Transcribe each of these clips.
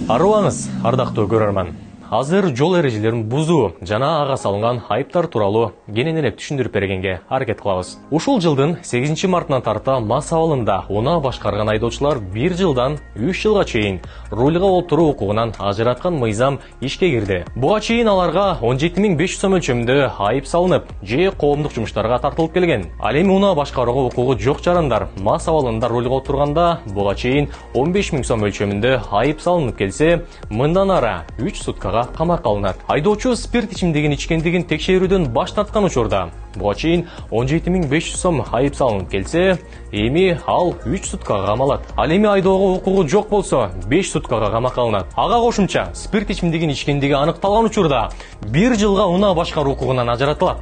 Арыбаңыз, ардактуу көрөрман. Азыр жол эрежелерин бузуу жана ага салынган айыптар тууралуу кененирээк түшүндүрүп бергенге аракет кылабыз. Ушул жылдын 8 мартынан тарта мас абалында унаа башкарган айдоочулар 1 жылдан 3 жылга чейин рульга отуруу укугунан ажыраткан мыйзам ишке кирди. Буга чейин аларга 17.500 сом өлчөмүндө айып салынып, же коомдук жумуштарга тартылып келген. Ал эми унаа башкарууга укугу жок жарандар мас абалында рульга отурганда буга чейин 15.000 сом өлчөмүндө айып салынып келсе, мындан ары 3 суткага камакка алынат. Айдоочу спирт ичимдигин ичкендигин текшерүүдөн баш тарткан учурда буга чейин 17.500 сом айып салынып келсе, эми ал 3 суткага камалат. Ал эми айдоого укугу жок болсо 5 суткага камакка алынат. Ага кошумча спирт ичимдигин ичкендиги аныкталган учурда 1 жылга унаа башкаруу укугунан ажыратылат.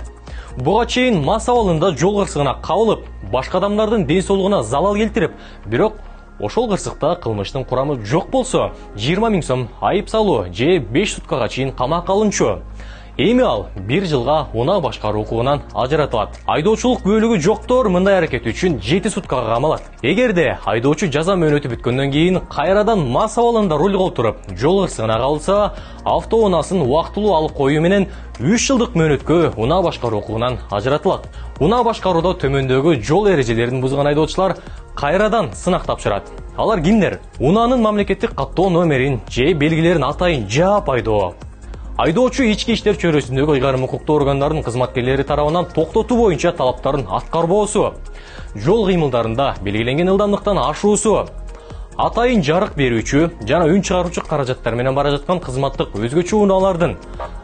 Буга чейин мас абалында жол кырсыгына кабылып, башка адамдардын ден соолугуна залал келтирип, бирок ошол кырсыкта кылмыштын курамы жок болсо 20.000 сом айып салуу же 5 суткага чейин камакка алынчу. Эми ал 1 жылга унаа башкаруу укугунан ажыратылат. Айдоочулук бөлүгү жоктор мындай аракет үчүн 7 суткага камалат. Эгерде айдоочу жаза мөөнөтү бүткөндөн кийин кайрадан мас абалында рульга отуруп, жол кырсыгына кабылса, автоунаасын убактылуу алып коюу менен 3 жылдык мөөнөткө унаа башкаруу укугунан ажыратылат. Унаа башкарууда төмөндөгү жол эрежелерин бузган айдоочулар кайрадан сынак тапшырат. Алар кимдер? Унаанын мамлекеттик каттоо номерин же белгилерин атайын жаап айдоо. Айдоочу ички иштер чөйрөсүндөгү ыйгарым укуктуу органдардын кызматкерлери тарабынан токтотуу боюнча талаптарын аткарбоосу, жол кыймылдарында белгиленген ылдамдыктан ашуусу, атайын жарык берүүчү жана үн чыгаруучу каражаттар менен бара жаткан кызматтык өзгөчө унаалардын,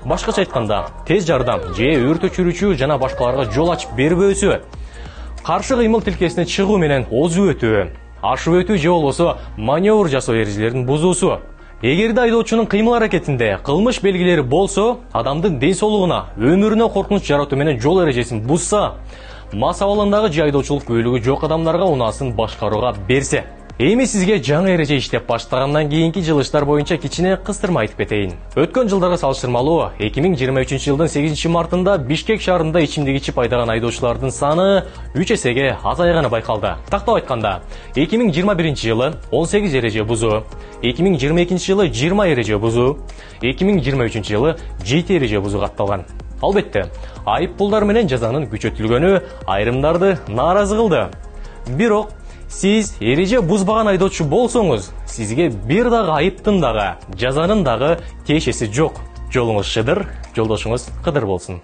башкача айтканда, тез жардам же өрт өчүрүүчү жана башкаларга жол ачып бербөөсү, каршы кыймыл тилкесине чыгуу менен озуу өтүү, ашып өтүү же болбосо маневр жасоо эрежелерин бузуусу. Эгерде айдоочунун кыймыл аракетинде кылмыш белгилери болсо, адамдын ден соолугуна, өмүрүнө коркунуч жаратуу менен жол эрежесин бузса, мас абалындагы же айдоочулук бөлүгү жок адамдарга унаасын башкарууга берсе. Эми сизге жаңы эреже иштеп баштагандан кийинки жылыштар боюнча кичине кыстырма айтып кетейин. Өткөн жылдарга салыштырмалуу 2023 жылдын 8 мартында Бишкек шаарында ичимдик ичип айдаган айдоочулардын саны 3 эсеге азайганы байкалды. Тактап айтканда, 2021 жылы 18 эреже бузуу, 2022 жылы 20 эреже бузуу, 2023 жылы 7 эреже бузуу катталган. Албетте, айып пулдар менен жазанын күчөтүлгөнү айрымдарды нааразы кылды. Бирок сиз эреже бузбаган айдоочу болсоңуз, сизге бир дагы айыптын дагы, жазанын дагы тиешеси жок. Жолуңуз шыдыр, жолдошуңуз кыдыр болсун.